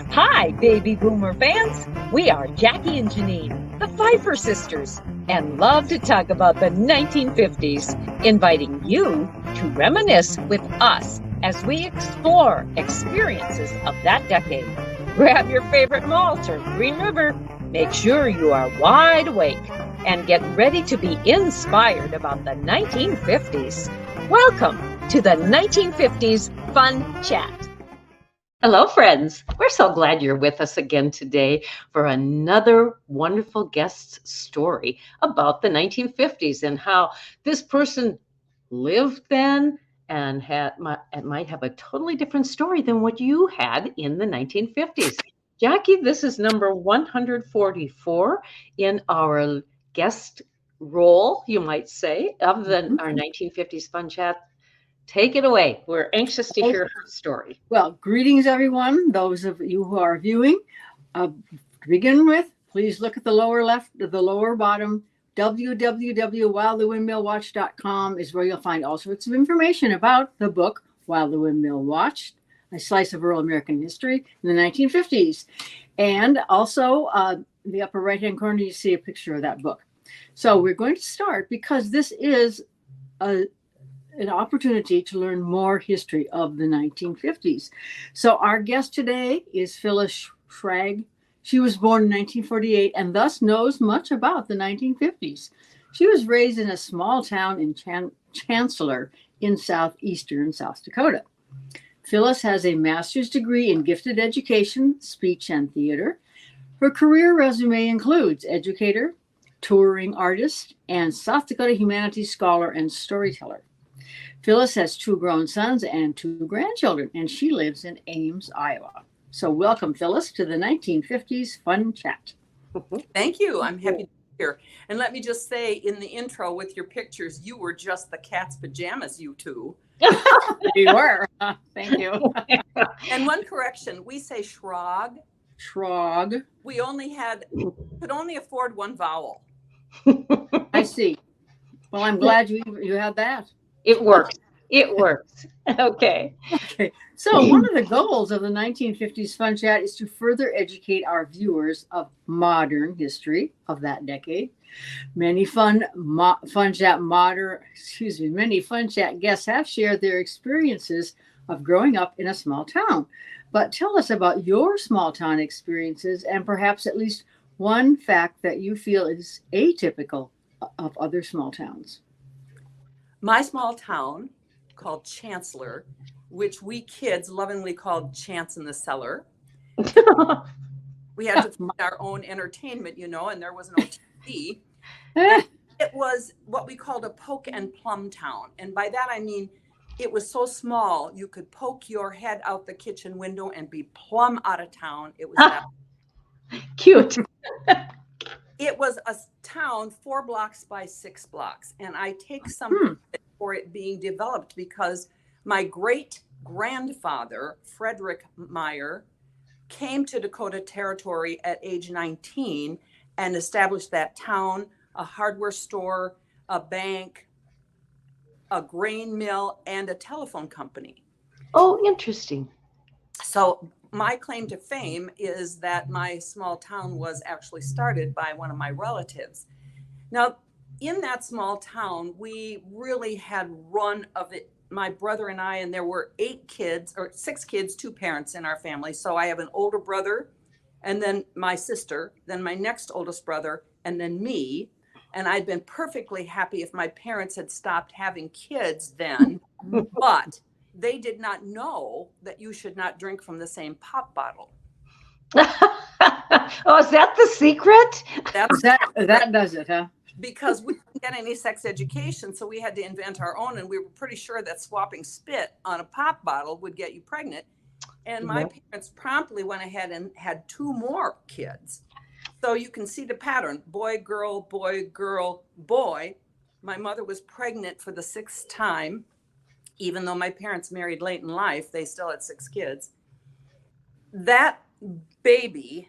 Hi, baby boomer fans. We are Jackie and Janine, the Pfeiffer sisters, and love to talk about the 1950s, inviting you to reminisce with us as we explore experiences of that decade. Grab your favorite malt or Green River. Make sure you are wide awake and get ready to be inspired about the 1950s. Welcome to the 1950s Fun Chat. Hello, friends. We're so glad you're with us again today for another wonderful guest story about the 1950s and how this person lived then and might have a totally different story than what you had in the 1950s. Jackie, this is number 144 in our guest role, you might say, of our 1950s Fun Chat. Take it away. We're anxious to hear her story. Well, greetings, everyone. Those of you who are viewing, to begin with, please look at the lower left, the lower bottom. www.whilethewindmillwatched.com is where you'll find all sorts of information about the book While the Windmill Watched, A Slice of Rural American History in the 1950s. And also, in the upper right-hand corner, you see a picture of that book. So we're going to start because this is an opportunity to learn more history of the 1950s. So our guest today is Phyllis Schrag. She was born in 1948 and thus knows much about the 1950s. She was raised in a small town in Chancellor in southeastern South Dakota. Phyllis has a master's degree in gifted education, speech, and theater. Her career resume includes educator, touring artist, and South Dakota humanities scholar and storyteller. Phyllis has 2 grown sons and 2 grandchildren, and she lives in Ames, Iowa. So welcome, Phyllis, to the 1950s Fun Chat. Thank you. I'm happy to be here. And let me just say in the intro with your pictures, you were just the cat's pajamas, you two. You were. Thank you. And one correction, we say Schrag. Schrag. We could only afford one vowel. I see. Well, I'm glad you had that. It works. It works. Okay. So one of the goals of the 1950s Fun Chat is to further educate our viewers of modern history of that decade. Many Fun Chat guests have shared their experiences of growing up in a small town. But tell us about your small town experiences and perhaps at least one fact that you feel is atypical of other small towns. My small town called Chancellor, which we kids lovingly called Chance in the Cellar. We had to find our own entertainment, and there was no TV. It was what we called a poke and plum town. And by that, I mean, it was so small, you could poke your head out the kitchen window and be plumb out of town. It was that cute. It was a town 4 blocks by 6 blocks. And I take some credit for it being developed because my great grandfather, Frederick Meyer, came to Dakota Territory at age 19 and established that town, a hardware store, a bank, a grain mill, and a telephone company. Oh, interesting. So my claim to fame is that my small town was actually started by one of my relatives. Now, in that small town, we really had run of it. My brother and I, and there were 6 kids, 2 parents in our family. So I have an older brother, and then my sister, then my next oldest brother, and then me. And I'd been perfectly happy if my parents had stopped having kids then, but they did not know that you should not drink from the same pop bottle. Oh, is that the secret? That does it, huh? Because we didn't get any sex education, so we had to invent our own, and we were pretty sure that swapping spit on a pop bottle would get you pregnant. And my parents promptly went ahead and had 2 more kids. So you can see the pattern: boy, girl, boy. My mother was pregnant for the 6th time. Even though my parents married late in life, they still had 6 kids. That baby,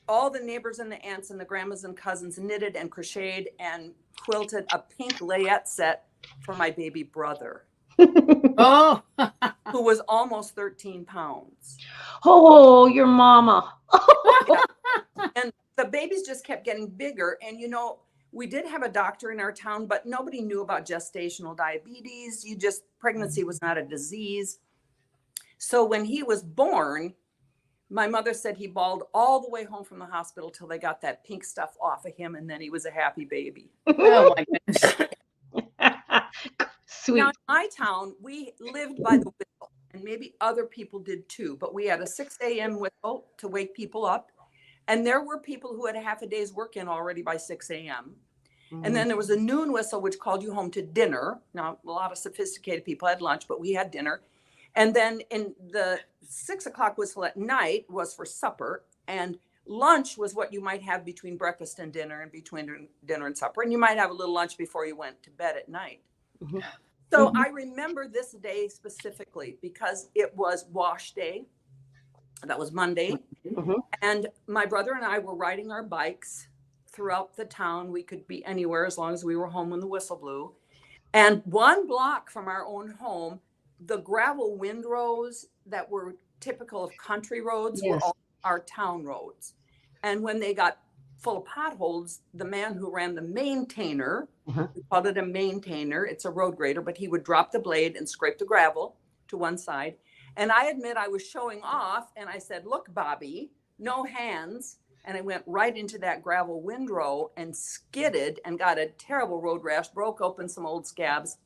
all the neighbors and the aunts and the grandmas and cousins knitted and crocheted and quilted a pink layette set for my baby brother. Oh, who was almost 13 pounds. Oh, your mama. Yeah. And the babies just kept getting bigger. And, you know, we did have a doctor in our town, but nobody knew about gestational diabetes. Pregnancy was not a disease. So when he was born, my mother said he bawled all the way home from the hospital till they got that pink stuff off of him. And then he was a happy baby. Oh my goodness. Sweet. Now, in my town, we lived by the whistle, and maybe other people did too, but we had a 6 a.m. whistle to wake people up. And there were people who had a half a day's work in already by 6 a.m. And then there was a noon whistle, which called you home to dinner. Now, a lot of sophisticated people had lunch, but we had dinner. And then in the 6 o'clock whistle at night was for supper. And lunch was what you might have between breakfast and dinner and between dinner and supper. And you might have a little lunch before you went to bed at night. Mm-hmm. So I remember this day specifically because it was wash day. That was Monday. Mm-hmm. And my brother and I were riding our bikes throughout the town. We could be anywhere as long as we were home when the whistle blew. And 1 block from our own home, the gravel windrows that were typical of country roads were all our town roads. And when they got full of potholes, the man who ran the maintainer, we called it a maintainer, it's a road grader, but he would drop the blade and scrape the gravel to one side. And I admit I was showing off, and I said, "Look, Bobby, no hands." And I went right into that gravel windrow and skidded and got a terrible road rash, broke open some old scabs.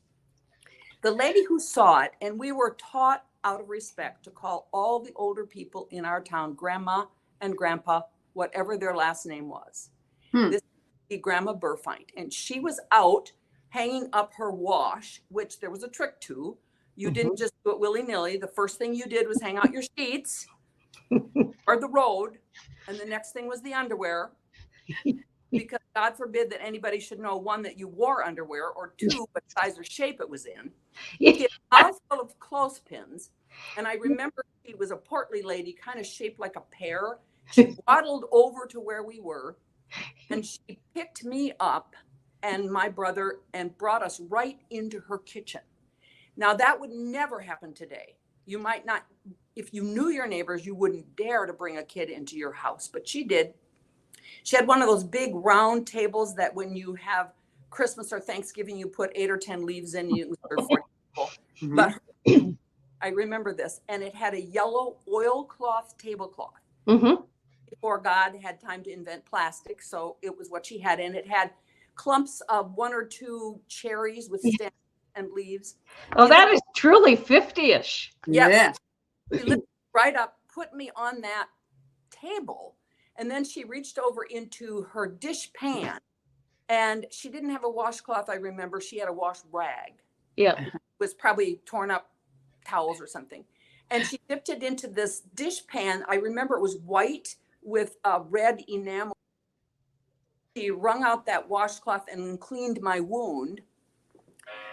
The lady who saw it, and we were taught out of respect to call all the older people in our town grandma and grandpa, whatever their last name was. This would be Grandma Burfeint. And she was out hanging up her wash, which there was a trick to. You didn't just do it willy-nilly. The first thing you did was hang out your sheets or the road. And the next thing was the underwear. Because God forbid that anybody should know, 1, that you wore underwear, or 2, what size or shape it was in. She had a mouthful of clothespins. And I remember she was a portly lady, kind of shaped like a pear. She waddled over to where we were, and she picked me up and my brother and brought us right into her kitchen. Now, that would never happen today. You might not, if you knew your neighbors, you wouldn't dare to bring a kid into your house, but she did. She had one of those big round tables that when you have Christmas or Thanksgiving, you put 8 or 10 leaves in, you serve 40 people. But I remember this, and it had a yellow oilcloth tablecloth. Before God had time to invent plastic, so it was what she had, and it had clumps of 1 or 2 cherries with stems and leaves. Oh, that is truly 50-ish. Yes. She lifted right up, put me on that table, and then she reached over into her dish pan, and she didn't have a washcloth. I remember she had a wash rag. Yeah. It was probably torn up towels or something. And she dipped it into this dish pan. I remember it was white with a red enamel. She wrung out that washcloth and cleaned my wound.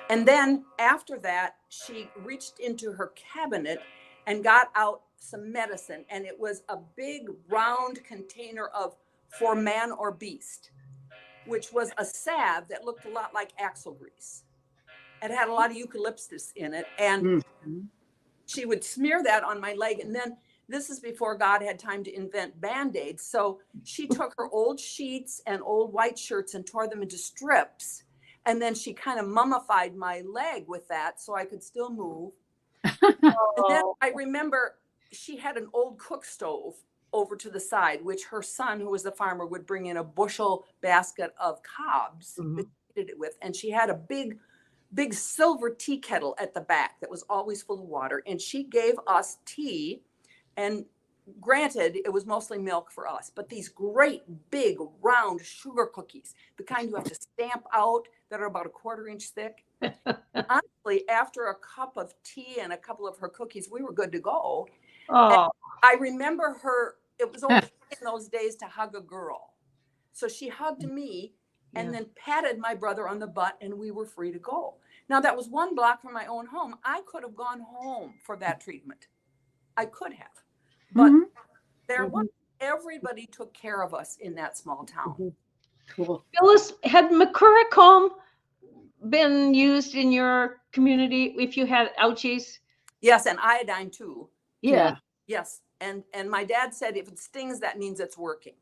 And then after that, she reached into her cabinet and got out some medicine. And it was a big round container of For Man or Beast, which was a salve that looked a lot like axle grease. It had a lot of eucalyptus in it. And she would smear that on my leg. And then this is before God had time to invent Band-Aids. So she took her old sheets and old white shirts and tore them into strips. And then she kind of mummified my leg with that so I could still move. And then I remember she had an old cook stove over to the side, which her son, who was the farmer, would bring in a bushel basket of cobs that she did it with. And she had a big silver tea kettle at the back that was always full of water. And she gave us tea. And granted, it was mostly milk for us, but these great big round sugar cookies, the kind you have to stamp out, that are about a 1/4 inch thick. Honestly, after a cup of tea and a couple of her cookies, we were good to go. Oh. I remember her, it was okay in those days to hug a girl. So she hugged me and then patted my brother on the butt, and we were free to go. Now, that was 1 block from my own home. I could have gone home for that treatment. I could have. But there was, everybody took care of us in that small town. Cool. Phyllis, had McCurry comb been used in your community if you had ouchies? Yes, and iodine too. Yeah. Yes. And my dad said if it stings, that means it's working.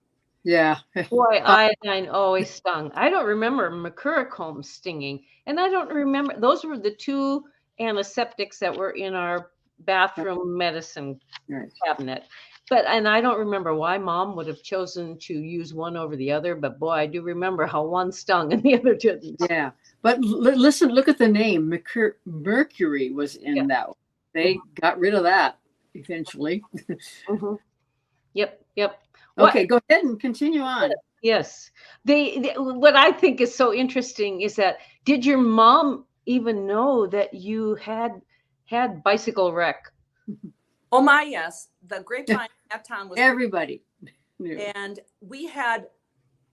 Yeah. Boy, iodine always stung. I don't remember mercurochrome stinging. And I don't remember, those were the two antiseptics that were in our bathroom medicine Right. cabinet. And I don't remember why Mom would have chosen to use one over the other, but boy, I do remember how one stung and the other didn't. Yeah. But listen, look at the name. Mercury was in that one. They got rid of that eventually. Mhm. Yep. Okay, go ahead and continue on. Yes. What I think is so interesting is that, did your mom even know that you had bicycle wreck? Oh my, yes. The grapevine in that town was Everybody knew. and we had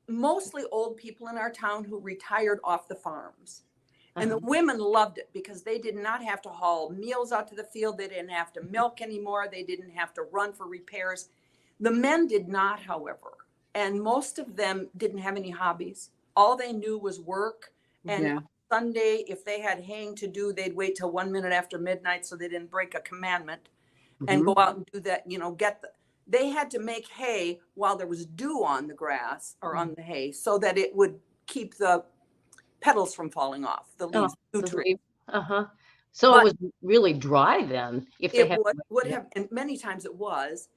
mostly old people in our town who retired off the farms. And the women loved it because they did not have to haul meals out to the field. They didn't have to milk anymore. They didn't have to run for repairs. The men did not, however. And most of them didn't have any hobbies. All they knew was work. And Sunday, if they had haying to do, they'd wait till 1 minute after midnight so they didn't break a commandment and go out and do that, they had to make hay while there was dew on the grass or on the hay so that it would keep the petals from falling off, the leaves. So it was really dry then. If they would have, and many times it was.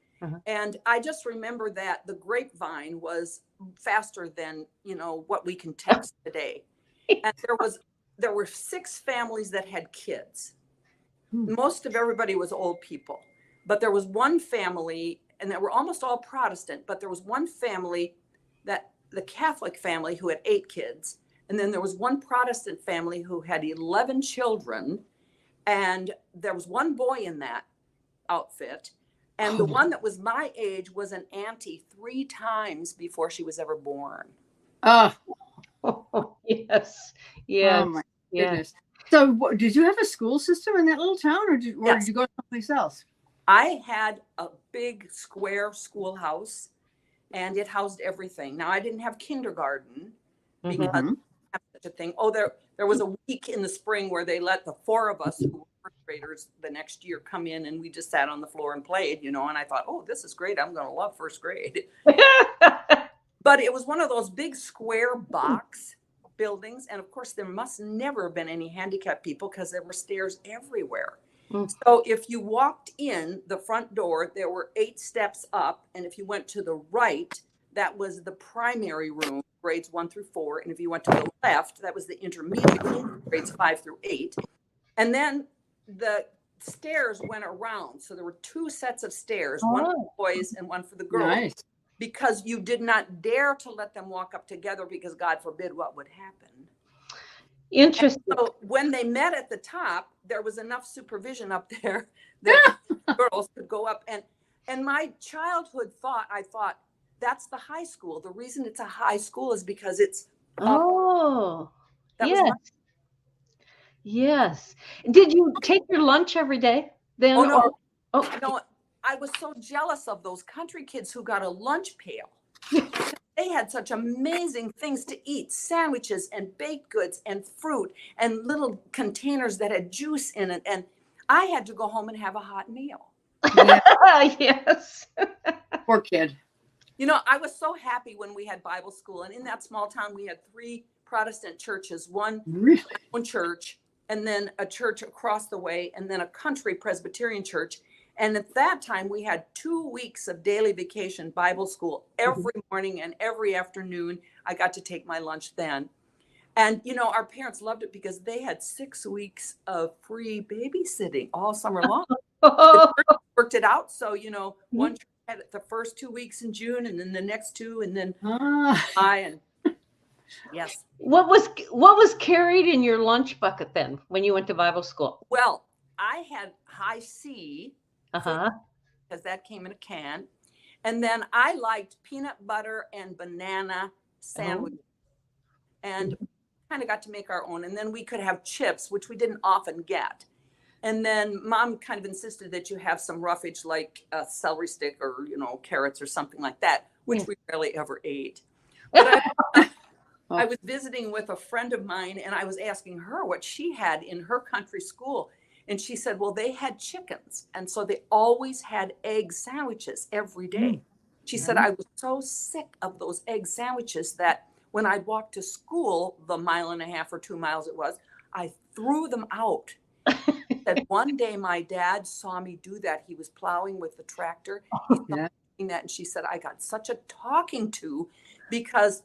And I just remember that the grapevine was faster than, what we can text today. And there were 6 families that had kids. Most of everybody was old people, but there was one family, and they were almost all Protestant, but there was one family, that the Catholic family, who had 8 kids. And then there was one Protestant family who had 11 children. And there was one boy in that outfit. And the one that was my age was an auntie 3 times before she was ever born. Oh, yes. Oh my goodness. So did you have a school system in that little town, or did you go someplace else? I had a big square schoolhouse, and it housed everything. Now, I didn't have kindergarten because I didn't have such a thing. Oh, there was a week in the spring where they let the 4 of us who were first graders the next year come in, and we just sat on the floor and played, and I thought, oh, this is great. I'm going to love first grade. But it was one of those big square box buildings. And of course, there must never have been any handicapped people because there were stairs everywhere. So if you walked in the front door, there were 8 steps up. And if you went to the right, that was the primary room, grades 1 through 4. And if you went to the left, that was the intermediate room, grades 5 through 8. And then the stairs went around. So there were 2 sets of stairs, one for the boys and one for the girls. Nice. Because you did not dare to let them walk up together because God forbid what would happen. Interesting. And so when they met at the top, there was enough supervision up there that girls could go up. And my childhood I thought, that's the high school. The reason it's a high school is because it's Yes. Did you take your lunch every day then? No. I was so jealous of those country kids who got a lunch pail. They had such amazing things to eat, sandwiches and baked goods and fruit and little containers that had juice in it. And I had to go home and have a hot meal. Yes. Poor kid. I was so happy when we had Bible school. And in that small town, we had 3 Protestant churches, one church, and then a church across the way, and then a country Presbyterian church. And at that time, we had 2 weeks of daily vacation Bible school every morning and every afternoon. I got to take my lunch then. And, our parents loved it because they had 6 weeks of free babysitting all summer long. The church worked it out. So, one church had it the first 2 weeks in June, and then the next 2, and then yes. What was carried in your lunch bucket then when you went to Bible school? Well, I had high C. Because that came in a can. And then I liked peanut butter and banana sandwich. And kind of got to make our own. And then we could have chips, which we didn't often get. And then Mom kind of insisted that you have some roughage like a celery stick or, carrots or something like that, which we rarely ever ate. But I was visiting with a friend of mine, and I was asking her what she had in her country school. And she said, well, they had chickens. And so they always had egg sandwiches every day. She said, I was so sick of those egg sandwiches that when I'd walk to school, the 1.5 or 2 miles it was, I threw them out. Said one day my dad saw me do that. He was plowing with the tractor. He saw me doing that, and she said, I got such a talking to because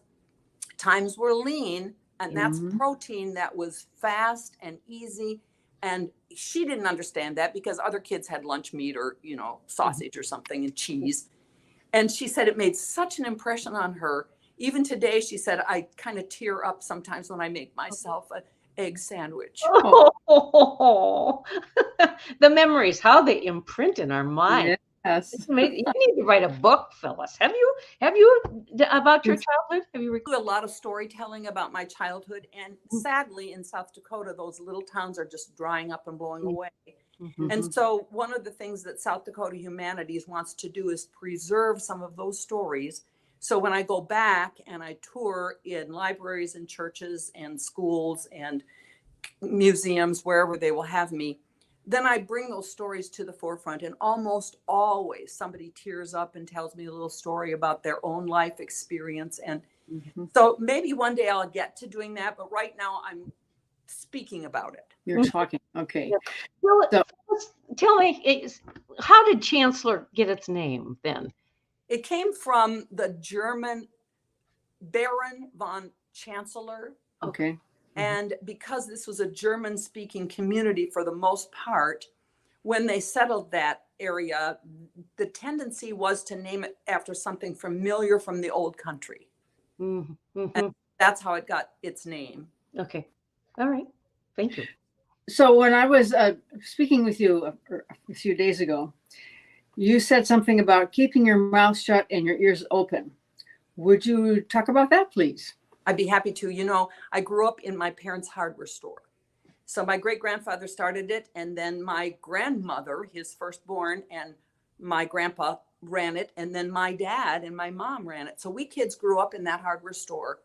times were lean, and that's protein that was fast and easy. And she didn't understand that because other kids had lunch meat or, you know, sausage or something and cheese. And she said it made such an impression on her. Even today, she said, I kind of tear up sometimes when I make myself an egg sandwich. Oh, the memories, how they imprint in our mind. Yes. You need to write a book, Phyllis. Have you about your childhood? Have you do a lot of storytelling about my childhood, and sadly in South Dakota, those little towns are just drying up and blowing away. And so one of the things that South Dakota Humanities wants to do is preserve some of those stories. So when I go back and I tour in libraries and churches and schools and museums, wherever they will have me, then I bring those stories to the forefront, and almost always somebody tears up and tells me a little story about their own life experience. And so maybe one day I'll get to doing that, but right now I'm speaking about it. You're talking. Okay. Well, So, tell me, how did Chancellor get its name then? It came from the German Baron von Chancellor. okay. And because this was a German-speaking community for the most part, when they settled that area, the tendency was to name it after something familiar from the old country. And that's how it got its name. Okay. All right. Thank you. So when I was speaking with you a few days ago, you said something about keeping your mouth shut and your ears open. Would you talk about that, please? I'd be happy to. You know, I grew up in my parents' hardware store. So my great-grandfather started it, and then my grandmother, his firstborn, and my grandpa ran it, and then my dad and my mom ran it. So we kids grew up in that hardware store.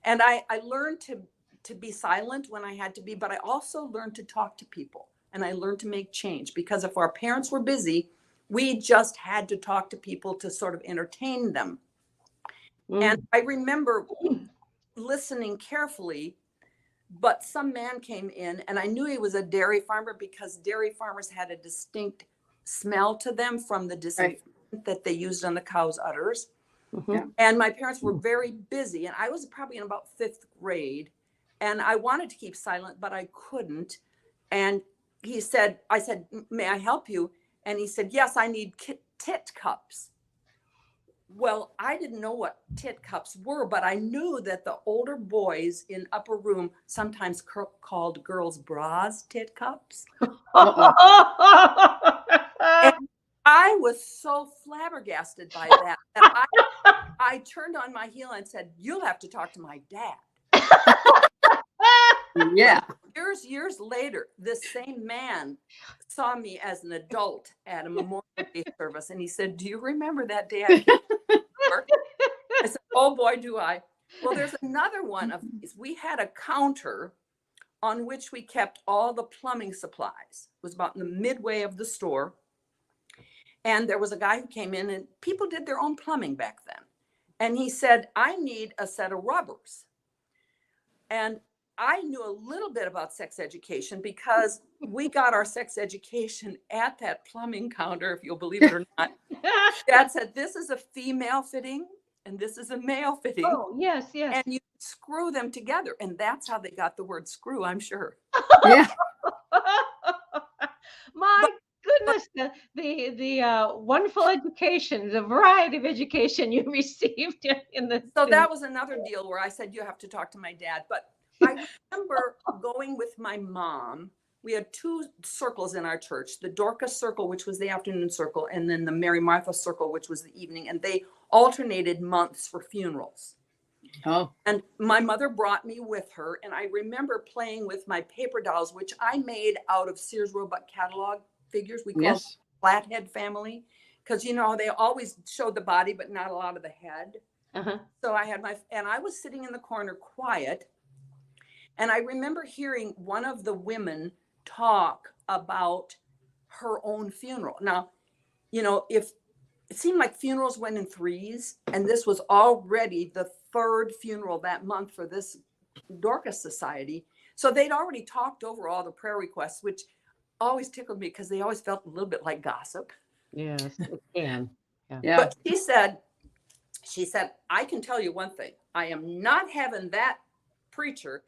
And I learned to be silent when I had to be, but I also learned to talk to people, and I learned to make change, because if our parents were busy, we just had to talk to people to sort of entertain them. And I remember listening carefully, but some man came in, and I knew he was a dairy farmer because dairy farmers had a distinct smell to them from the disinfectant that they used on the cows' udders. And my parents were very busy, and I was probably in about 5th grade, and I wanted to keep silent, but I couldn't. And he said, I said, may I help you? And he said, yes, I need tit cups. Well, I didn't know what tit cups were, but I knew that the older boys in upper room sometimes called girls' bras tit cups. And I was so flabbergasted by that I turned on my heel and said, you'll have to talk to my dad. Yeah. Years later, this same man saw me as an adult at a Memorial Day service, and he said, do you remember that day I came to work? I said, oh boy, do I. Well, there's another one of these. We had a counter on which we kept all the plumbing supplies. It was about in the midway of the store. And there was a guy who came in, and people did their own plumbing back then. And he said, I need a set of rubbers. And I knew a little bit about sex education because we got our sex education at that plumbing counter, if you'll believe it or not. Dad said, this is a female fitting and this is a male fitting. Oh, yes, yes. And you screw them together. And that's how they got the word screw, I'm sure. Yeah. My goodness, the wonderful education, the variety of education you received in the. So that was another deal where I said, you have to talk to my dad. But I remember going with my mom. We had 2 circles in our church, the Dorcas circle, which was the afternoon circle, and then the Mary Martha circle, which was the evening. And they alternated months for funerals. Oh. And my mother brought me with her. And I remember playing with my paper dolls, which I made out of Sears Roebuck catalog figures. We called Flathead family. Because, you know, they always showed the body, but not a lot of the head. So I had and I was sitting in the corner quiet. And I remember hearing one of the women talk about her own funeral. Now, if it seemed like funerals went in threes, and this was already the third funeral that month for this Dorcas Society. So they'd already talked over all the prayer requests, which always tickled me because they always felt a little bit like gossip. Yes, it can. Yeah. But she said, I can tell you one thing. I am not having that preacher.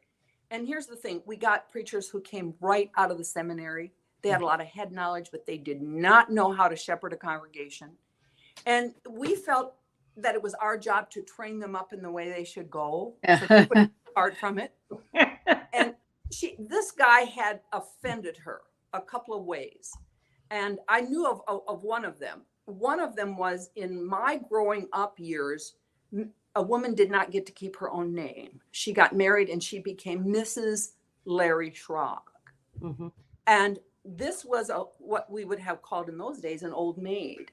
And here's the thing. We got preachers who came right out of the seminary. They had a lot of head knowledge, but they did not know how to shepherd a congregation. And we felt that it was our job to train them up in the way they should go. So we apart from it. And this guy had offended her a couple of ways. And I knew of one of them. One of them was, in my growing up years, a woman did not get to keep her own name. She got married and she became Mrs. Larry Schrag. Mm-hmm. And this was what we would have called in those days an old maid.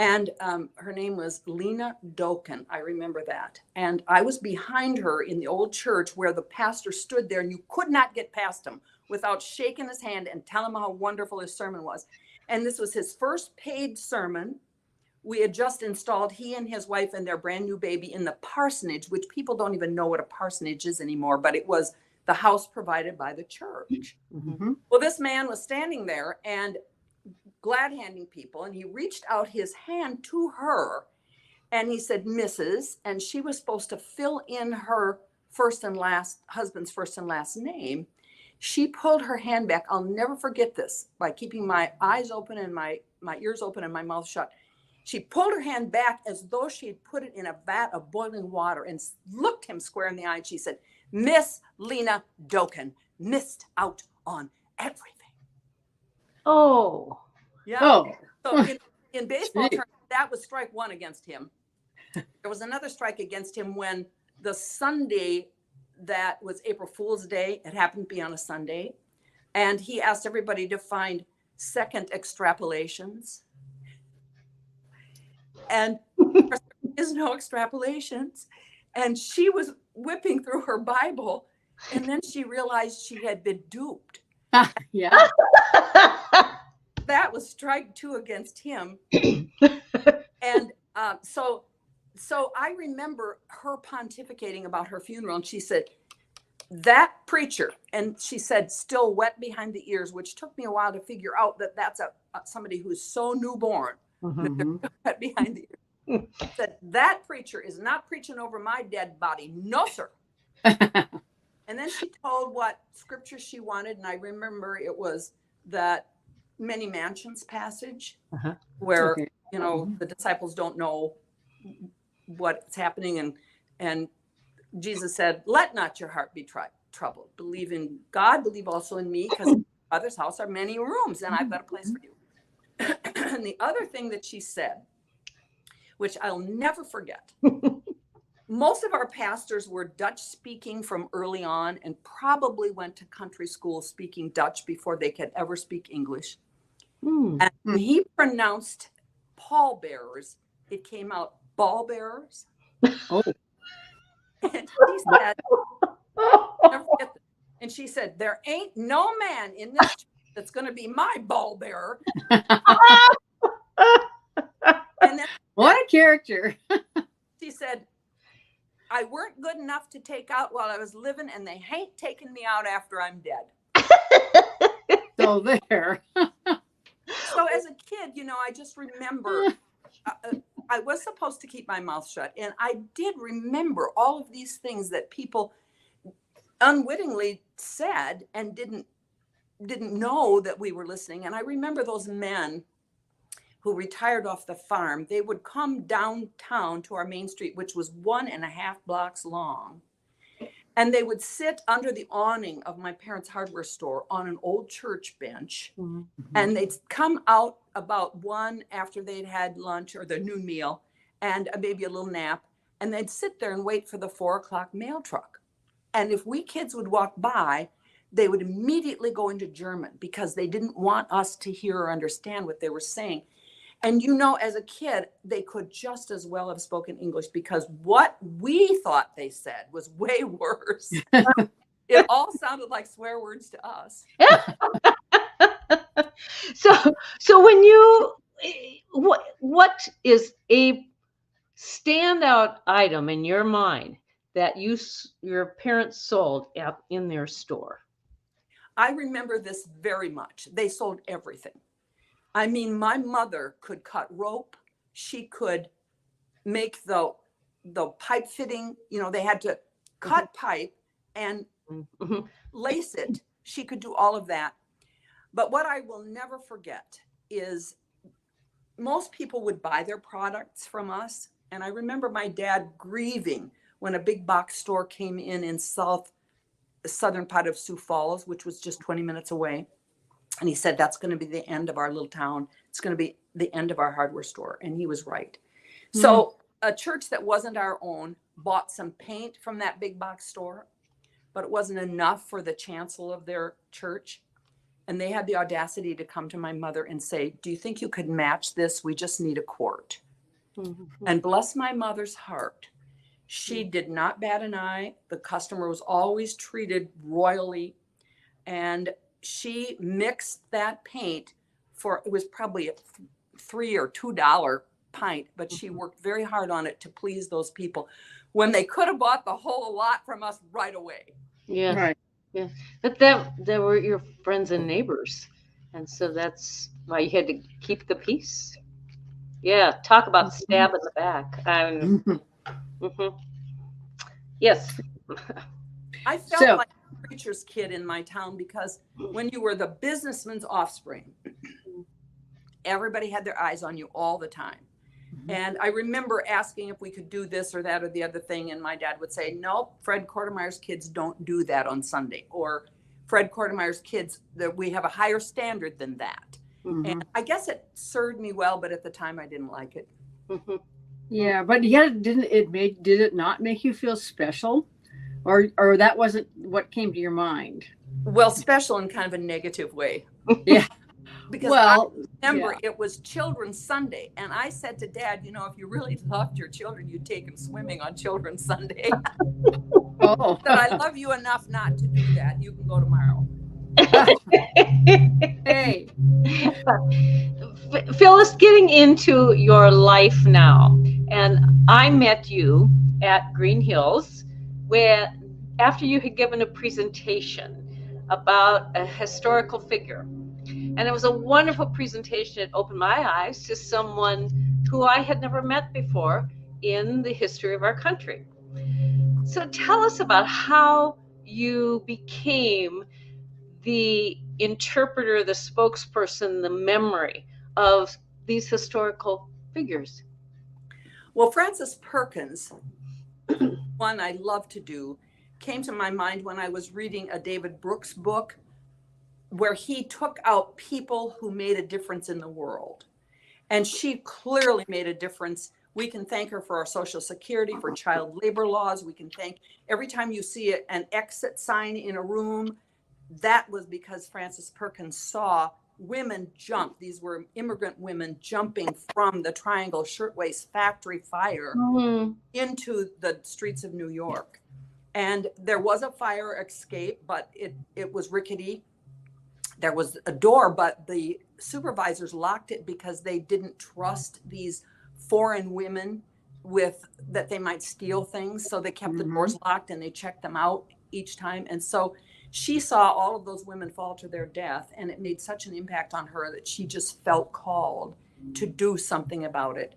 And her name was Lena Doken. I remember that. And I was behind her in the old church where the pastor stood there, and you could not get past him without shaking his hand and telling him how wonderful his sermon was. And this was his first paid sermon. We had just installed, he and his wife and their brand new baby, in the parsonage, which people don't even know what a parsonage is anymore, but it was the house provided by the church. Mm-hmm. Well, this man was standing there and glad handing people, and he reached out his hand to her and he said, Mrs., and she was supposed to fill in her husband's first and last name. She pulled her hand back. I'll never forget this, by keeping my eyes open and my ears open and my mouth shut. She pulled her hand back as though she had put it in a vat of boiling water and looked him square in the eye. And she said, Miss Lena Doken missed out on everything. Oh. Yeah. Oh. So in baseball terms, that was strike one against him. There was another strike against him when the Sunday that was April Fool's Day, it happened to be on a Sunday, and he asked everybody to find second extrapolations. And there is no extrapolations. And she was whipping through her Bible, and then she realized she had been duped. Yeah. That was strike two against him. And so I remember her pontificating about her funeral, and she said, that preacher, and she said, still wet behind the ears, which took me a while to figure out that that's somebody who's so newborn. Mm-hmm. Wet behind the ears. Said, that preacher is not preaching over my dead body. No, sir. And then she told what scripture she wanted, and I remember it was that many mansions passage, where the disciples don't know what's happening, and Jesus said, let not your heart be troubled. Believe in God, believe also in me, because in my Father's house are many rooms, and I've got a place for you. And the other thing that she said, which I'll never forget, most of our pastors were Dutch speaking from early on, and probably went to country school speaking Dutch before they could ever speak English. And when he pronounced pallbearers, it came out ball bearers. Oh. And she said, never forget this. And she said, there ain't no man in this church that's going to be my ball bearer. And then What a character. she said, I weren't good enough to take out while I was living, and they ain't taking me out after I'm dead. So there. So as a kid, I just remember I was supposed to keep my mouth shut. And I did remember all of these things that people unwittingly said and didn't know that we were listening. And I remember those men who retired off the farm. They would come downtown to our main street, which was 1.5 blocks long. And they would sit under the awning of my parents' hardware store on an old church bench. Mm-hmm. And they'd come out about 1 after they'd had lunch or their noon meal and maybe a little nap. And they'd sit there and wait for the 4 o'clock mail truck. And if we kids would walk by, they would immediately go into German because they didn't want us to hear or understand what they were saying. And as a kid, they could just as well have spoken English because what we thought they said was way worse. It all sounded like swear words to us. So when you, what is a standout item in your mind that your parents sold in their store? I remember this very much. They sold everything. I mean, my mother could cut rope. She could make the pipe fitting. You know, they had to cut pipe and lace it. She could do all of that. But what I will never forget is most people would buy their products from us. And I remember my dad grieving when a big box store came in southern part of Sioux Falls, which was just 20 minutes away. And he said, that's going to be the end of our little town. It's going to be the end of our hardware store. And he was right. Mm-hmm. So a church that wasn't our own bought some paint from that big box store, but it wasn't enough for the chancellor of their church. And they had the audacity to come to my mother and say, do you think you could match this? We just need a quart. Mm-hmm. And bless my mother's heart, she did not bat an eye. The customer was always treated royally. And she mixed that paint for, it was probably a $3 or $2 pint, but she worked very hard on it to please those people when they could have bought the whole lot from us right away. Yeah. Right. Yeah. But they were your friends and neighbors. And so that's why you had to keep the peace. Yeah. Talk about stab in the back. Mm-hmm. Yes. I felt like a preacher's kid in my town because when you were the businessman's offspring, everybody had their eyes on you all the time. Mm-hmm. And I remember asking if we could do this or that or the other thing. And my dad would say, nope, Fred Quartermeyer's kids don't do that on Sunday. Or Fred Quartermeyer's kids, that we have a higher standard than that. Mm-hmm. And I guess it served me well, but at the time I didn't like it. Mm-hmm. Yeah, but yet did it not make you feel special? Or that wasn't what came to your mind? Well, special in kind of a negative way. Yeah. Because I remember it was Children's Sunday. And I said to Dad, you know, if you really loved your children, you'd take them swimming on Children's Sunday. Oh. So I love you enough not to do that. You can go tomorrow. Hey. Phyllis, getting into your life now. And I met you at Green Hills where after you had given a presentation about a historical figure. And it was a wonderful presentation. It opened my eyes to someone who I had never met before in the history of our country. So tell us about how you became the interpreter, the spokesperson, the memory of these historical figures. Well, Frances Perkins, one I love to do, came to my mind when I was reading a David Brooks book where he took out people who made a difference in the world. And she clearly made a difference. We can thank her for our Social Security, for child labor laws. We can thank every time you see an exit sign in a room. That was because Frances Perkins saw women jump. These were immigrant women jumping from the Triangle Shirtwaist Factory fire into the streets of New York. And there was a fire escape, but it was rickety. There was a door, but the supervisors locked it because they didn't trust these foreign women that they might steal things. So they kept the doors locked and they checked them out each time. And so she saw all of those women fall to their death, and it made such an impact on her that she just felt called to do something about it.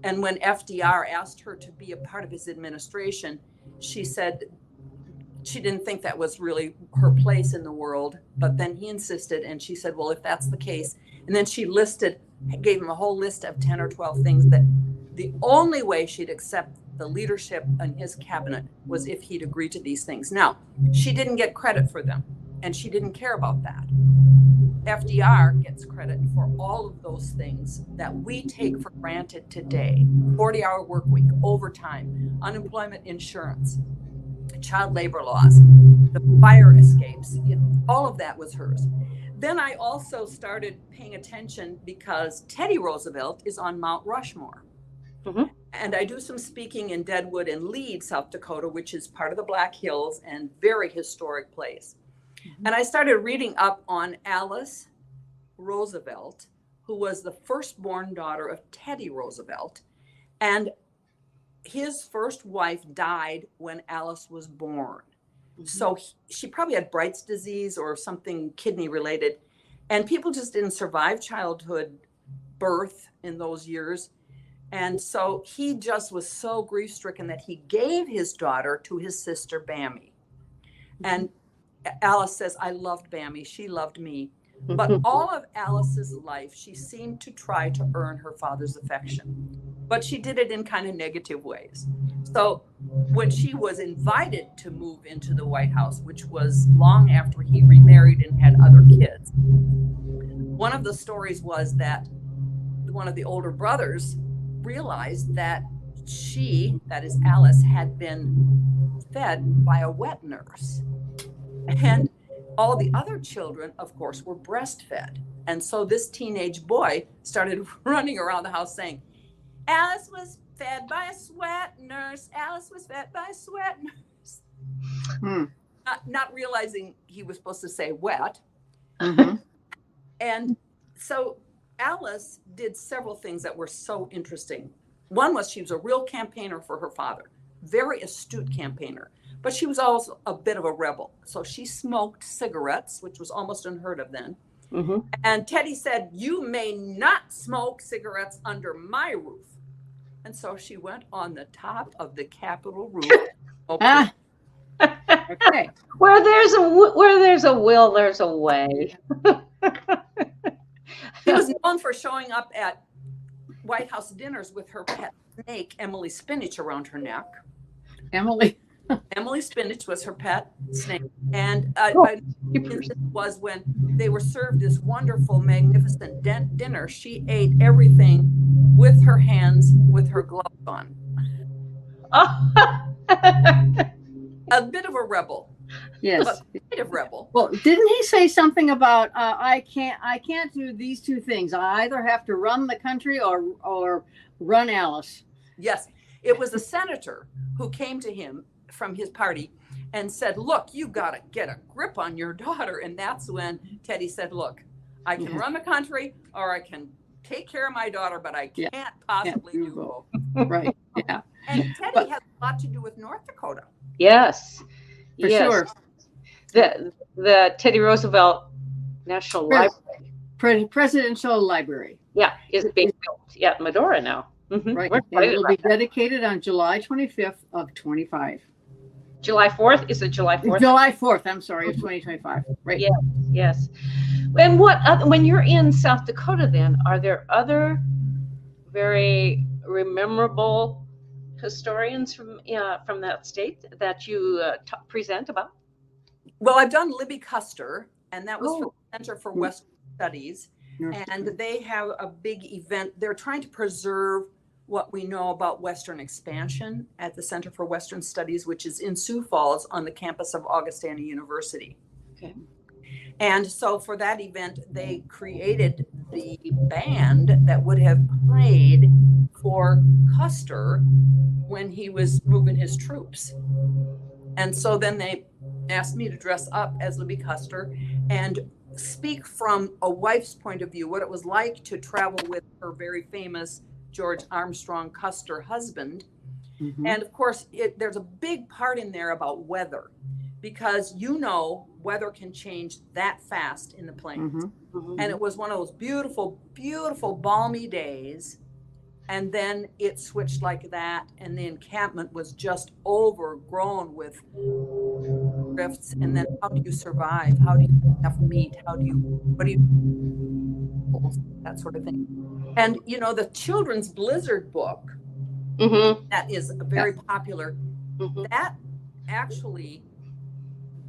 And when FDR asked her to be a part of his administration, she said she didn't think that was really her place in the world, but then he insisted, and she said, well, if that's the case, and then she gave him a whole list of 10 or 12 things that the only way she'd accept the leadership in his cabinet was if he'd agree to these things. Now, she didn't get credit for them, and she didn't care about that. FDR gets credit for all of those things that we take for granted today. 40-hour work week, overtime, unemployment insurance, child labor laws, the fire escapes, all of that was hers. Then I also started paying attention because Teddy Roosevelt is on Mount Rushmore. Mm-hmm. And I do some speaking in Deadwood and Lead, South Dakota, which is part of the Black Hills and very historic place. Mm-hmm. And I started reading up on Alice Roosevelt, who was the firstborn daughter of Teddy Roosevelt. And his first wife died when Alice was born. So she probably had Bright's disease or something kidney related. And people just didn't survive childhood birth in those years. And so he just was so grief stricken that he gave his daughter to his sister, Bammy. And Alice says, I loved Bammy. She loved me. But all of Alice's life, she seemed to try to earn her father's affection, but she did it in kind of negative ways. So when she was invited to move into the White House, which was long after he remarried and had other kids, one of the stories was that one of the older brothers realized that she, that is Alice, had been fed by a wet nurse. And all the other children, of course, were breastfed. And so this teenage boy started running around the house saying, Alice was fed by a sweat nurse. Alice was fed by a sweat nurse. Not realizing he was supposed to say wet. And so Alice did several things that were so interesting. One was she was a real campaigner for her father, very astute campaigner. But she was also a bit of a rebel. So she smoked cigarettes, which was almost unheard of then. And Teddy said, you may not smoke cigarettes under my roof. And so she went on the top of the Capitol roof. Okay. Where there's a will, there's a way. She was known for showing up at White House dinners with her pet snake, Emily Spinach, around her neck. Emily Spinach was her pet snake. And it was when they were served this wonderful, magnificent dinner, she ate everything with her hands, with her gloves on. A bit of a rebel. Yes. But kind of rebel. Well, didn't he say something about I can't do these two things. I either have to run the country or run Alice. Yes. It was a senator who came to him from his party and said, look, you've got to get a grip on your daughter. And that's when Teddy said, look, I can run the country or I can take care of my daughter, but I can't possibly do both. Right. Yeah. And Teddy has a lot to do with North Dakota. Yes. For sure. The Teddy Roosevelt National Library. Presidential Library. Yeah, is being built at Medora now. Right. And it will be dedicated on July 25th of 25. July 4th? Is it July 4th? July 4th, I'm sorry, of 2025. Right. Yes. And when you're in South Dakota then, are there other very memorable historians from that state that you present about? Well, I've done Libby Custer, and that was from the Center for Western Studies. And they have a big event. They're trying to preserve what we know about Western expansion at the Center for Western Studies, which is in Sioux Falls on the campus of Augustana University. Okay. And so for that event, they created the band that would have played for Custer when he was moving his troops. And so then they asked me to dress up as Libby Custer and speak from a wife's point of view, what it was like to travel with her very famous George Armstrong Custer husband. And of course, there's a big part in there about weather, because weather can change that fast in the plains. And it was one of those beautiful, beautiful, balmy days. And then it switched like that. And the encampment was just overgrown with drifts. And then how do you survive? How do you get enough meat? That sort of thing. And, the children's blizzard book, that is very popular.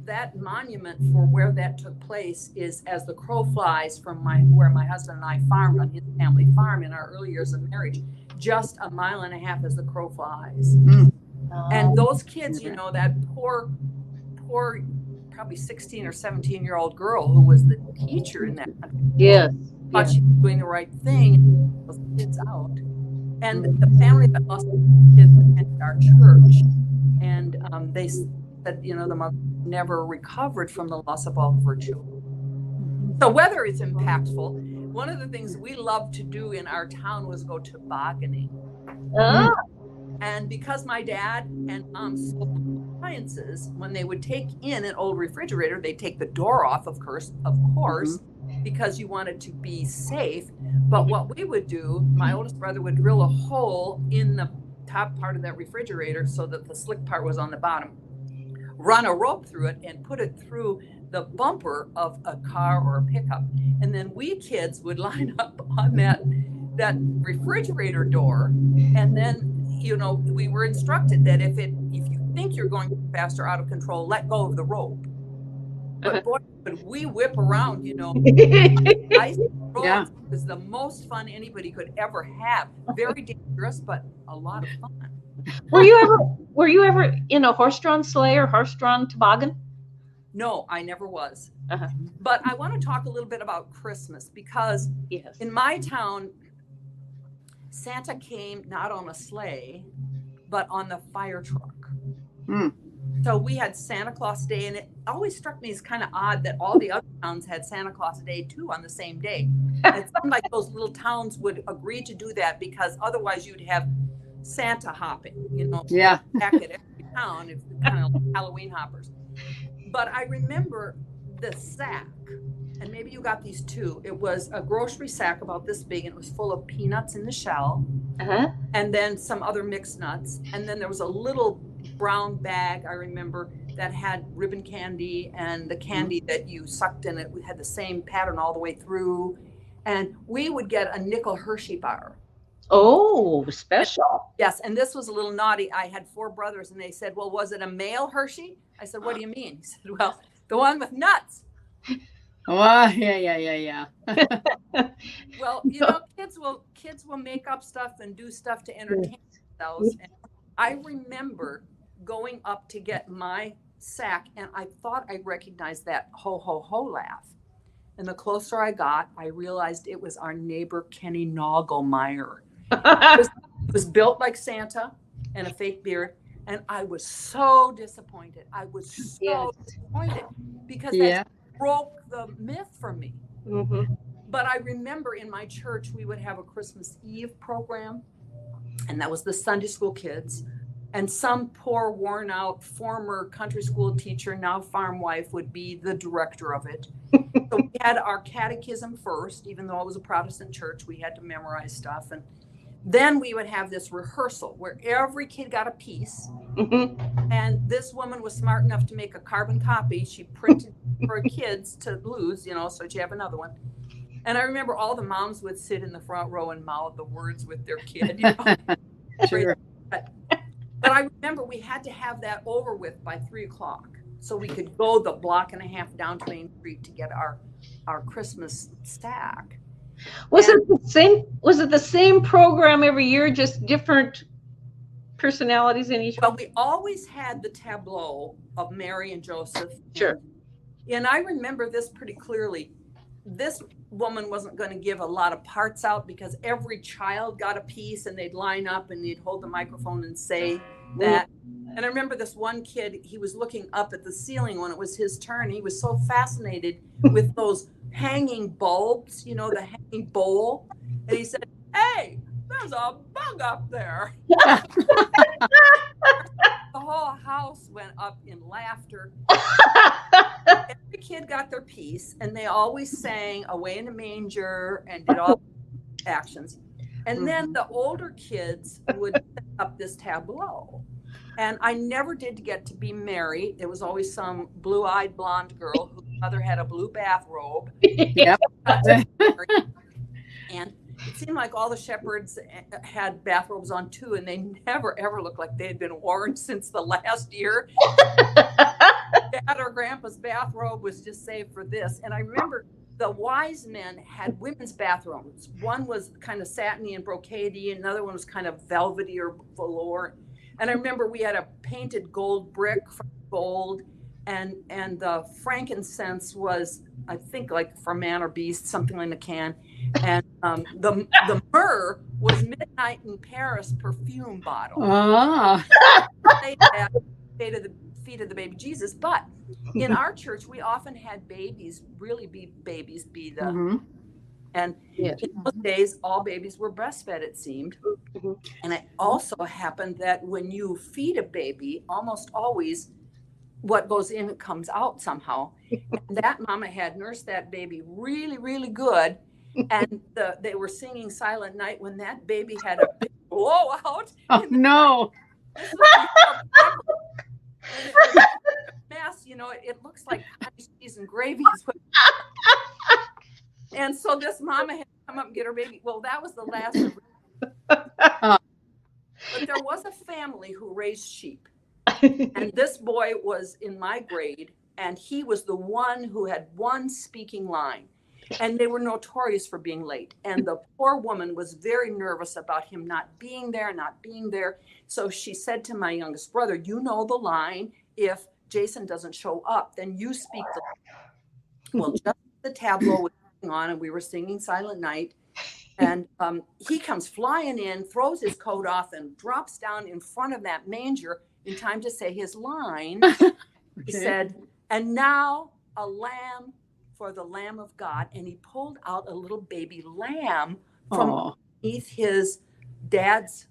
That monument for where that took place is as the crow flies from where my husband and I farmed on his family farm in our early years of marriage, just a mile and a half as the crow flies. And those kids, that poor, probably 16 or 17-year-old girl who was the teacher in that country. Thought she was doing the right thing, and those kids out. And the family that lost kids attended our church, and they said, the mother never recovered from the loss of all of her children. So weather is impactful. One of the things we loved to do in our town was go tobogganing. Ah, And because my dad and mom sold appliances, when they would take in an old refrigerator, they'd take the door off, of course, because you wanted to be safe. But what we would do, my oldest brother would drill a hole in the top part of that refrigerator so that the slick part was on the bottom, run a rope through it and put it through the bumper of a car or a pickup. And then we kids would line up on that refrigerator door. And then, we were instructed that if you think you're going fast or out of control, let go of the rope. But boy, would we whip around, ice roads was the most fun anybody could ever have. Very dangerous, but a lot of fun. Were you ever in a horse-drawn sleigh or horse-drawn toboggan? No, I never was. Uh-huh. But I want to talk a little bit about Christmas because in my town, Santa came not on a sleigh, but on the fire truck. Mm. So we had Santa Claus Day, and it always struck me as kind of odd that all the other towns had Santa Claus Day too on the same day. It seemed like those little towns would agree to do that because otherwise you'd have Santa hopping, back at every town, if kind of like Halloween hoppers. But I remember the sack, and maybe you got these too. It was a grocery sack about this big, and it was full of peanuts in the shell, and then some other mixed nuts. And then there was a little brown bag, I remember, that had ribbon candy and the candy that you sucked in it. We had the same pattern all the way through. And we would get a nickel Hershey bar. Oh, special. Yes, and this was a little naughty. I had 4 brothers, and they said, well, was it a male Hershey? I said, what do you mean? He said, well, the one with nuts. Oh, yeah. Well, kids will make up stuff and do stuff to entertain themselves. And I remember going up to get my sack, and I thought I recognized that ho, ho, ho laugh. And the closer I got, I realized it was our neighbor, Kenny Nagelmeyer. It was built like Santa and a fake beard. And I was so disappointed. Disappointed because that broke the myth for me. Mm-hmm. But I remember in my church, we would have a Christmas Eve program, and that was the Sunday school kids. And some poor, worn out, former country school teacher, now farm wife, would be the director of it. So we had our catechism first, even though it was a Protestant church, we had to memorize stuff. And then we would have this rehearsal where every kid got a piece. Mm-hmm. And this woman was smart enough to make a carbon copy. She printed for kids to lose, so you have another one. And I remember all the moms would sit in the front row and mouth the words with their kid. Sure. But I remember we had to have that over with by 3:00, so we could go the block and a half down to Main Street to get our Christmas stack. Was it the same program every year, just different personalities in each one? Well, we always had the tableau of Mary and Joseph. Sure. And I remember this pretty clearly. This woman wasn't going to give a lot of parts out because every child got a piece, and they'd line up and they'd hold the microphone and say that. And I remember this one kid, he was looking up at the ceiling when it was his turn. He was so fascinated with those hanging bulbs, the hanging bowl. And he said, hey, there's a bug up there. The whole house went up in laughter. Every kid got their piece, and they always sang Away in the Manger and did all the actions. And then the older kids would set up this tableau. And I never did get to be Mary. It was always some blue-eyed blonde girl whose mother had a blue bathrobe. Yep. And it seemed like all the shepherds had bathrobes on too, and they never ever looked like they had been worn since the last year. Dad or Grandpa's bathrobe was just saved for this. And I remember the wise men had women's bathrobes. One was kind of satiny and brocadey, and another one was kind of velvety or velour. And I remember we had a painted gold brick from gold, and the frankincense was, I think, like for man or beast, something in a can. And the myrrh was Midnight in Paris perfume bottle. Ah. Stayed at the feet of the baby Jesus. But in our church, we often had babies be the, Mm-hmm. and Yeah. in those days, all babies were breastfed, it seemed. Mhm. And it also happened that when you feed a baby, almost always what goes in comes out somehow. And that mama had nursed that baby really, really good. And they were singing Silent Night when that baby had a big blowout. Oh, no. This was before pepper. And it was a mess, it looks like cottage cheese and gravy. And so this mama had to come up and get her baby. Well, that was the last of it. But there was a family who raised sheep. And this boy was in my grade, and he was the one who had one speaking line. And they were notorious for being late. And the poor woman was very nervous about him not being there. So she said to my youngest brother, you know the line. If Jason doesn't show up, then you speak the line. Well, just the tableau was going on, and we were singing Silent Night. And he comes flying in, throws his coat off, and drops down in front of that manger in time to say his line. Okay. He said, and now a lamb for the Lamb of God. And he pulled out a little baby lamb from beneath his dad's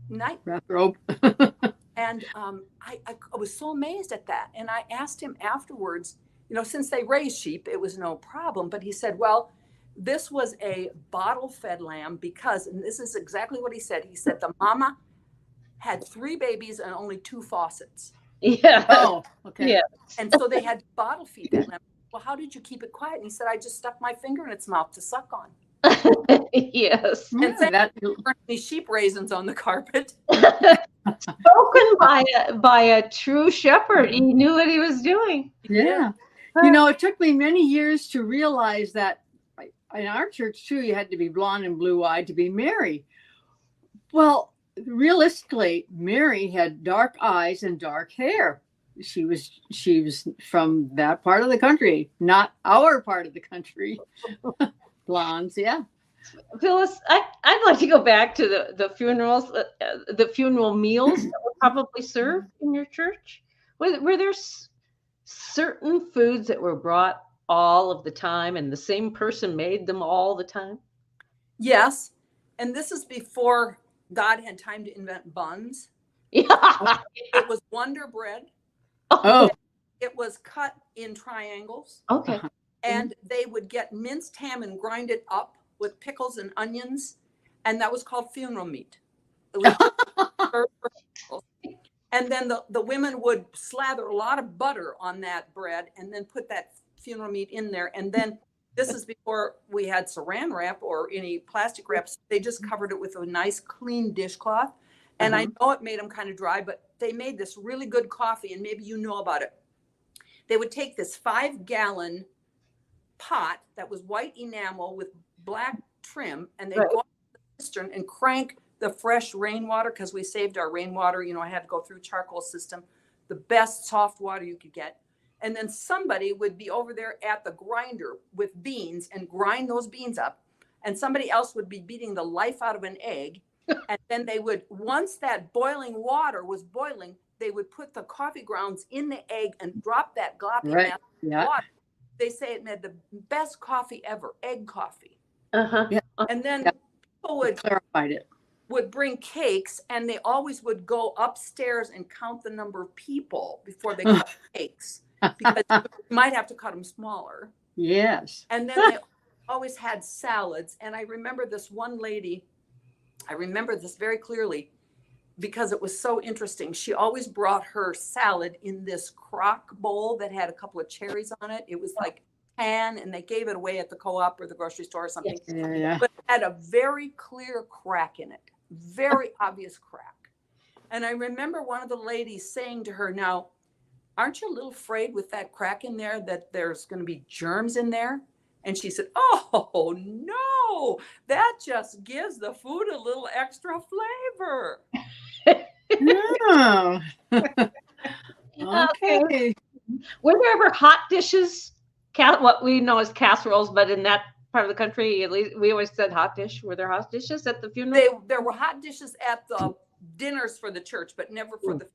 night bathrobe. And I was so amazed at that. And I asked him afterwards, since they raised sheep, it was no problem. But he said, well, this was a bottle-fed lamb because, and this is exactly what he said. He said the mama had 3 babies and only 2 faucets. Yeah. Oh, okay. Yeah. And so they had to bottle feed that lamb. Well, how did you keep it quiet? And he said, I just stuck my finger in its mouth to suck on. Yes. And that these sheep raisins on the carpet. Spoken by a true shepherd. He knew what he was doing. yeah. It took me many years to realize that in our church too, you had to be blonde and blue-eyed to be Mary. Well, realistically, Mary had dark eyes and dark hair. She was from that part of the country, not our part of the country. Blondes, yeah. Phyllis, I'd like to go back to the funerals, the funeral meals that were probably served in your church. Were there certain foods that were brought all of the time and the same person made them all the time? Yes. And this is before God had time to invent buns. Yeah. It was Wonder Bread. Oh. It was cut in triangles. Okay. And they would get minced ham and grind it up with pickles and onions. And that was called funeral meat. It was and then the women would slather a lot of butter on that bread and then put that funeral meat in there. And then this is before we had saran wrap or any plastic wraps. They just covered it with a nice clean dishcloth. And I know it made them kind of dry, but they made this really good coffee, and maybe you know about it. They would take this 5-gallon pot that was white enamel with black trim, and they'd go up to the cistern and crank the fresh rainwater, because we saved our rainwater. I had to go through charcoal system, the best soft water you could get. And then somebody would be over there at the grinder with beans and grind those beans up. And somebody else would be beating the life out of an egg. And then they would, once that boiling water was boiling, they would put the coffee grounds in the egg and drop that gloppy mass of water. They say it made the best coffee ever, egg coffee. Yeah. And then people would bring cakes, and they always would go upstairs and count the number of people before they cut cakes, because you might have to cut them smaller. Yes. And then they always had salads. And I remember this one lady, I remember this very clearly because it was so interesting. She always brought her salad in this crock bowl that had a couple of cherries on it. It was like tan, and they gave it away at the co-op or the grocery store or something. Yeah. But it had a very clear crack in it, very obvious crack. And I remember one of the ladies saying to her, now, aren't you a little afraid with that crack in there that there's going to be germs in there? And she said, oh, no, that just gives the food a little extra flavor. No. Okay. Were there ever hot dishes, what we know as casseroles, but in that part of the country, at least we always said hot dish. Were there hot dishes at the funeral? There were hot dishes at the dinners for the church, but never for the.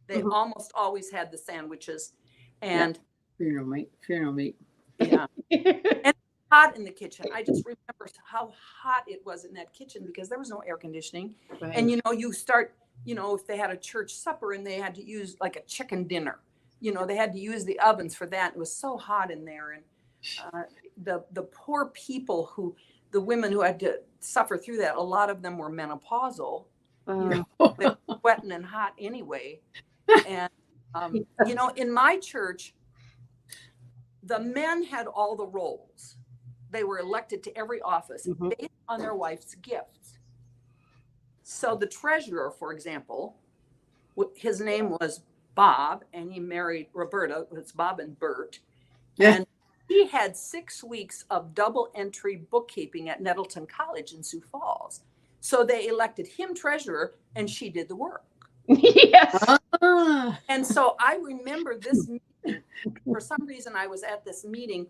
They almost always had the sandwiches, and funeral meat. yeah, and hot in the kitchen. I just remember how hot it was in that kitchen because there was no air conditioning. Right. And you start, if they had a church supper and they had to use like a chicken dinner, they had to use the ovens for that. It was so hot in there, and the poor people the women who had to suffer through that, a lot of them were menopausal. They were sweating and hot anyway. And in my church, the men had all the roles. They were elected to every office based on their wife's gifts. So the treasurer, for example, his name was Bob, and he married Roberta. It's Bob and Bert. Yeah. And he had 6 weeks of double entry bookkeeping at Nettleton College in Sioux Falls. So they elected him treasurer, and she did the work. Yes. And so I remember this meeting. For some reason, I was at this meeting,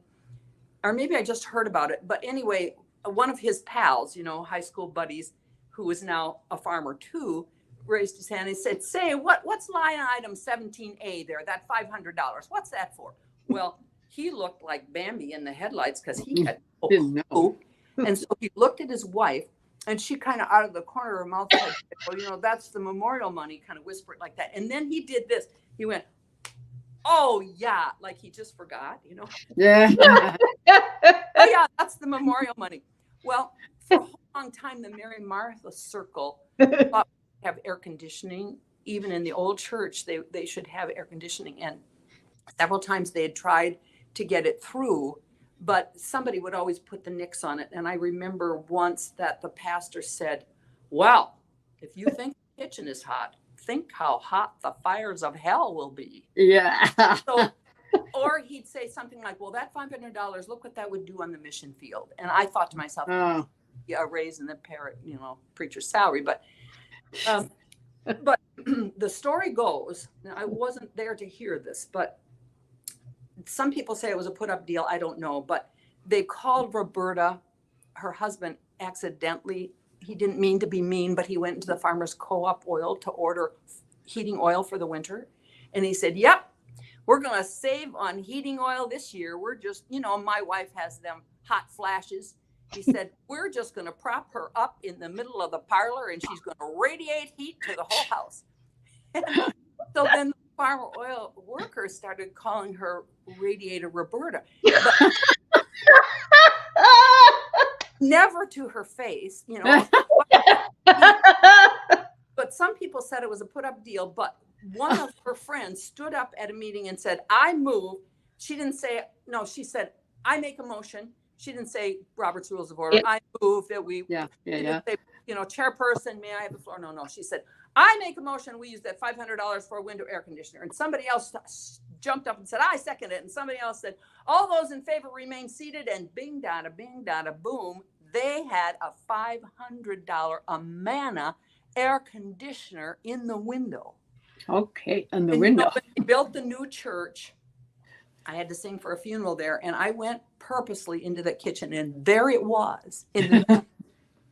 or maybe I just heard about it. But anyway, one of his pals, high school buddies, who is now a farmer too, raised his hand and said, "Say, what's line item 17A there? That $500. What's that for?" Well, he looked like Bambi in the headlights because he had Didn't know. And so he looked at his wife, and she kind of out of the corner of her mouth said, "Well, that's the memorial money," kind of whispered like that. And then he did this. He went, "Oh, yeah," like he just forgot, Yeah. "Oh, yeah, that's the memorial money." Well, for a whole long time, the Mary Martha Circle thought we'd have air conditioning. Even in the old church, they should have air conditioning. And several times they had tried to get it through, but somebody would always put the nix on it. And I remember once that the pastor said, "Well, if you think the kitchen is hot, think how hot the fires of hell will be." Yeah. So, or he'd say something like, "Well, that $500, look what that would do on the mission field." And I thought to myself, Oh. yeah, a raise in the preacher's salary. But the story goes, now I wasn't there to hear this, but some people say it was a put-up deal. I don't know, but they called Roberta, her husband, accidentally. He didn't mean to be mean, but he went into the farmer's co-op oil to order heating oil for the winter. And he said, "Yep, we're going to save on heating oil this year. We're just, my wife has them hot flashes." He said, "We're just going to prop her up in the middle of the parlor, and she's going to radiate heat to the whole house." So then the farmer oil workers started calling her Radiator Roberta. But never to her face, But some people said it was a put-up deal. But one of her friends stood up at a meeting and said, "I move." She didn't say, no, she said, "I make a motion." She didn't say Robert's Rules of Order. "I move that we," Yeah. say, "Chairperson, may I have the floor?" No. She said, "I make a motion. We use that $500 for a window air conditioner." And somebody else jumped up and said, "I second it." And somebody else said, "All those in favor remain seated." And bing, dada, boom. They had a $500 Amana air conditioner in the window. Okay, in the window. When they built the new church, I had to sing for a funeral there, and I went purposely into the kitchen, and there it was,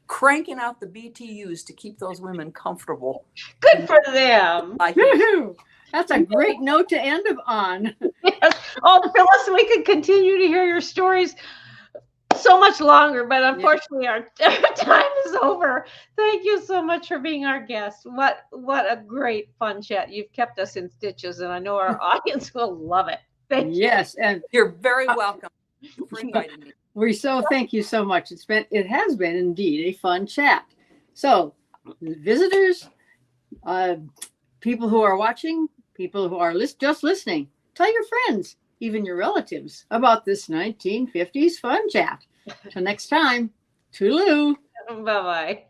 cranking out the BTUs to keep those women comfortable. Good for them. Woo-hoo. That's a great note to end on. Yes. Oh, Phyllis, we could continue to hear your stories so much longer, but unfortunately our time is over. Thank you so much for being our guest. What a great fun chat. You've kept us in stitches, and I know our audience will love it. Thank you. Yes, and You're very welcome for inviting me. Thank you so much. It has been indeed a fun chat. So, visitors, people who are watching, people who are just listening, tell your friends, even your relatives, about this 1950s fun chat. Till next time, toodaloo. Bye-bye.